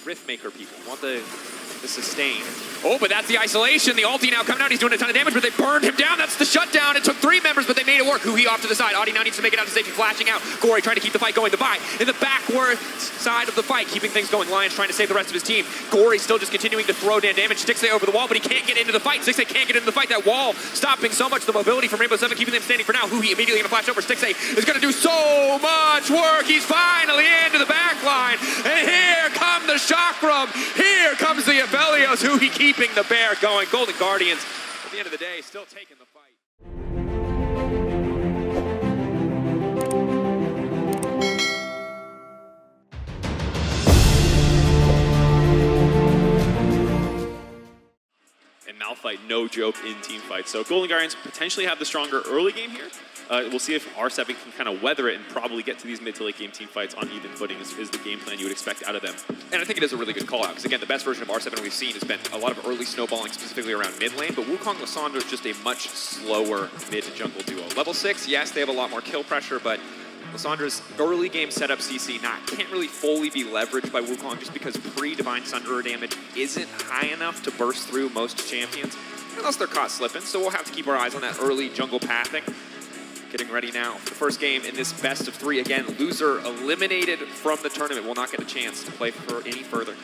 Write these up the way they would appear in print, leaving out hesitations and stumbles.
Rift Maker people. Want the sustain. Oh, but that's the isolation. The ulti now coming out. He's doing a ton of damage, but they burned him down. That's the shutdown. It took 3 members, but they made it work. Huhi off to the side. Oddie now needs to make it out to safety, flashing out. Gori trying to keep the fight going. The buy in the backward side of the fight, keeping things going. Lyonz trying to save the rest of his team. Gori still just continuing to throw down damage. Stixxay over the wall, but he can't get into the fight. Stixxay can't get into the fight. That wall stopping so much the mobility from Rainbow7, keeping them standing for now. Huhi immediately gonna flash over. Stixxay is gonna do so much work. He's finally into the back line. And here come the chakram. Here comes the Aphelios. Huhi keeping the bear going. Golden Guardians, at the end of the day, still taking the fight. And Malphite, no joke in team fights. So Golden Guardians potentially have the stronger early game here. We'll see if R7 can kind of weather it and probably get to these mid to late game team fights on even footing is the game plan you would expect out of them. And I think it is a really good call out, because again, the best version of R7 we've seen has been a lot of early snowballing, specifically around mid lane, but Wukong Lisandra is just a much slower mid to jungle duo. Level 6, yes, they have a lot more kill pressure, but Lisandra's early game setup CC can't really fully be leveraged by Wukong just because pre-Divine Sunderer damage isn't high enough to burst through most champions, unless they're caught slipping, so we'll have to keep our eyes on that early jungle pathing. Getting ready now for the first game in this best of 3. Again, loser eliminated from the tournament will not get a chance to play for any further.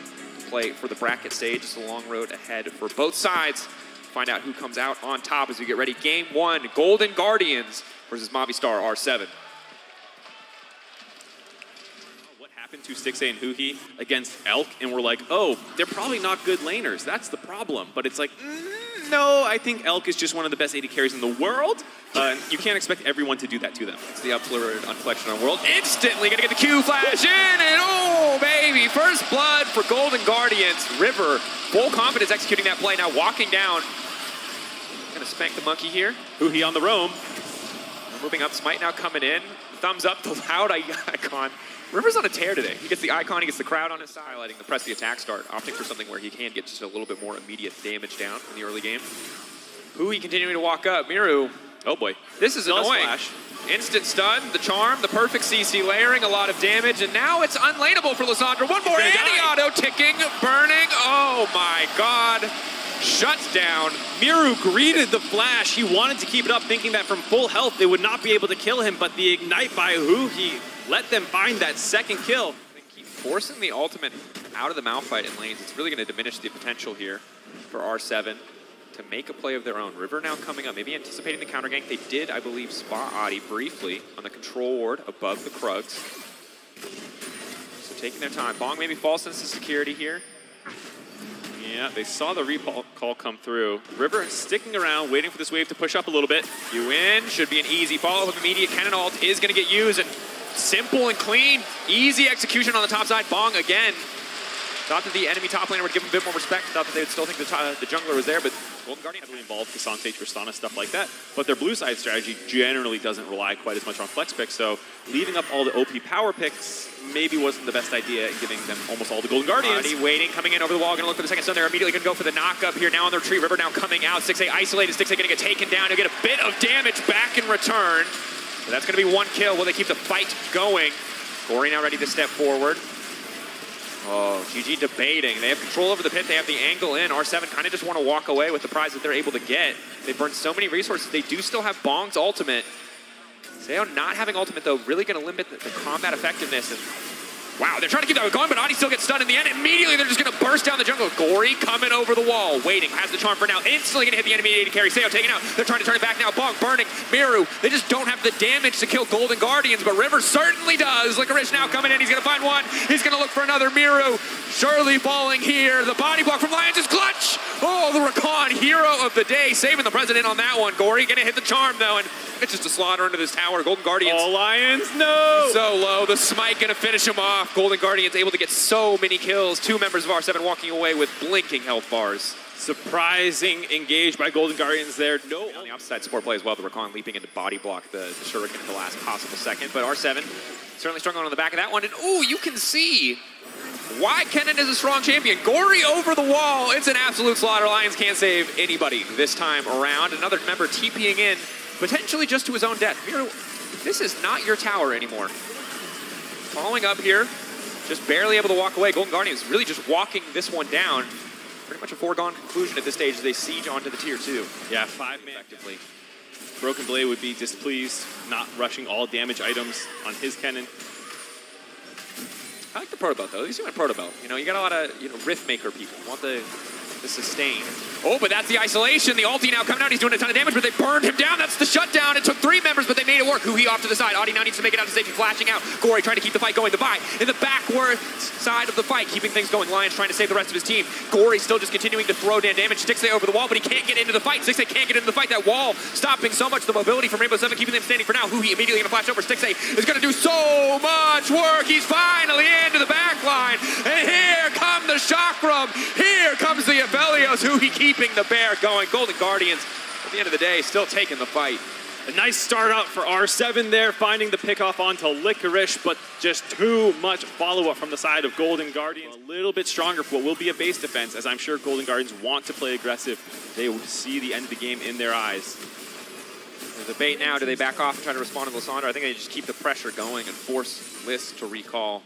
Play for the bracket stage. It's a long road ahead for both sides. Find out who comes out on top as we get ready. Game 1, Golden Guardians versus Movistar R7. What happened to Stixxay and Huhi against Elk? And we're like, oh, they're probably not good laners. That's the problem. But it's like, no, I think Elk is just one of the best AD carries in the world. You can't expect everyone to do that to them. It's the uploaded Unflexion on World. Instantly gonna get the Q flash in, and oh, baby, first blood for Golden Guardians. River, full confidence executing that play, now walking down. Gonna spank the monkey here. Huhi on the roam. Moving up, Smite now coming in. Thumbs up, the loud icon. River's on a tear today. He gets the icon, he gets the crowd on his side, highlighting the press the attack start, opting for something where he can get just a little bit more immediate damage down in the early game. Huhi continuing to walk up. Mireu, oh boy. this is annoying. Splash. Instant stun, the charm, the perfect CC layering, a lot of damage, and now it's unlaneable for Lisandra. One more anti-auto ticking, burning. Oh my god. Shuts down. Mireu greeted the flash. He wanted to keep it up, thinking that from full health they would not be able to kill him, but the ignite by Huhi let them find that second kill. They keep forcing the ultimate out of the Malphite in lanes. It's really going to diminish the potential here for R7 to make a play of their own. River now coming up, maybe anticipating the counter gank. They did, I believe, spot Oddie briefly on the control ward above the Krugs. So taking their time. Bong maybe falls into security here. Yeah, they saw the recall come through. River sticking around, waiting for this wave to push up a little bit. You in, should be an easy follow-up. Immediate Kennen ult is going to get used, and simple and clean. Easy execution on the top side. Bong again. Thought that the enemy top laner would give him a bit more respect. Thought that they would still think the jungler was there, but Golden Guardian heavily involved with Kasante, Tristana, stuff like that. But their blue side strategy generally doesn't rely quite as much on flex picks, so leaving up all the OP power picks maybe wasn't the best idea in giving them almost all the Golden Guardians. Oddie waiting, coming in over the wall, gonna look for the second stun. They're immediately gonna go for the knock up here now on the retreat. River now coming out. Stixxay isolated. Stixxay gonna get taken down. He'll get a bit of damage back in return. But that's gonna be 1 kill. Will they keep the fight going? Gori now ready to step forward. Oh, GG debating. They have control over the pit. They have the angle in. R7 kind of just want to walk away with the prize that they're able to get. They've burned so many resources. They do still have Bong's ultimate. Zeo not having ultimate, though, really going to limit the combat effectiveness. And wow, they're trying to keep that going, but Oddie still gets stunned in the end. Immediately, they're just going to burst down the jungle. Gori coming over the wall, waiting, has the charm for now. Instantly going to hit the enemy AD carry. Zeo taken out. They're trying to turn it back now. Bong burning. Mireu, they just don't have the damage to kill Golden Guardians, but River certainly does. Licorice now coming in. He's going to find one. He's going to look for another. Mireu surely falling here. The body block from Lyonz is clutch. Oh, the Rakan, hero of the day, saving the president on that one. Gori going to hit the charm, though, and it's just a slaughter into this tower. Golden Guardians. Oh, Lyonz, no! So low. The smite going to finish him off. Golden Guardians able to get so many kills. 2 members of R7 walking away with blinking health bars. Surprising engage by Golden Guardians there. No. On the opposite side, support play as well. The Rakan leaping into body block the Shuriken at the last possible second. But R7 certainly struggling on the back of that one. And ooh, you can see why Kennen is a strong champion. Gori over the wall. It's an absolute slaughter. Lyonz can't save anybody this time around. Another member TPing in, potentially just to his own death. Mireu, this is not your tower anymore. Following up here. just barely able to walk away. Golden Guardians really just walking this one down. Pretty much a foregone conclusion at this stage as they siege onto the tier 2. Yeah, 5-man effectively. Broken Blade would be displeased, not rushing all damage items on his Kennen. I like the proto belt though. At least you want a proto belt. You know, you got a lot of rift maker people. You want the sustain. Oh, but that's the isolation. The ulti now coming out. He's doing a ton of damage, but they burned him down. That's the shutdown. It took 3 members, but they made it work. Huhi off to the side. Oddie now needs to make it out to safety, flashing out. Gori trying to keep the fight going. The Vi in the backward side of the fight, keeping things going. Lyonz trying to save the rest of his team. Gori still just continuing to throw down damage. Stixxay over the wall, but he can't get into the fight. Stixxay can't get into the fight. That wall stopping so much the mobility from Rainbow7, keeping them standing for now. Huhi immediately going to flash over. Stixxay is going to do so much work. He's finally into the back line. And here come the chakram. Here comes the Aphelios. Huhi keeping the bear going. Golden Guardians, at the end of the day, still taking the fight. A nice start out for R7 there, finding the pickoff onto Licorice, but just too much follow-up from the side of Golden Guardians. A little bit stronger for what will be a base defense, as I'm sure Golden Guardians want to play aggressive. They will see the end of the game in their eyes. The debate now, do they back off and try to respond to Lisandra? I think they just keep the pressure going and force Liz to recall.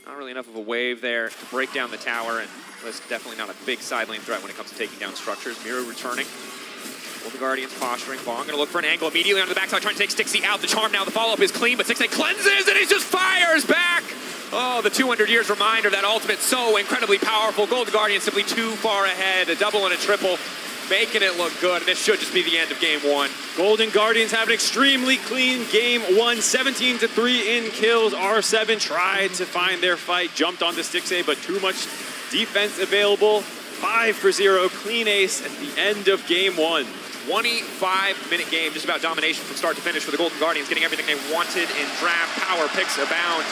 Not really enough of a wave there to break down the tower, and Liz definitely not a big side lane threat when it comes to taking down structures. Mireu returning. Golden Guardians posturing. Bong going to look for an angle immediately onto the backside, trying to take Stixxay out. The charm now, the follow-up is clean, but Stixxay cleanses, and he just fires back! Oh, the 200 years reminder, that ultimate so incredibly powerful. Golden Guardians simply too far ahead. A double and a triple, making it look good, and this should just be the end of game 1. Golden Guardians have an extremely clean game 1, 17-3 in kills. R7 tried to find their fight, jumped onto Stixxay, but too much defense available. 5-0, clean ace at the end of game 1. 25-minute game, just about domination from start to finish for the Golden Guardians, getting everything they wanted in draft. Power picks abound.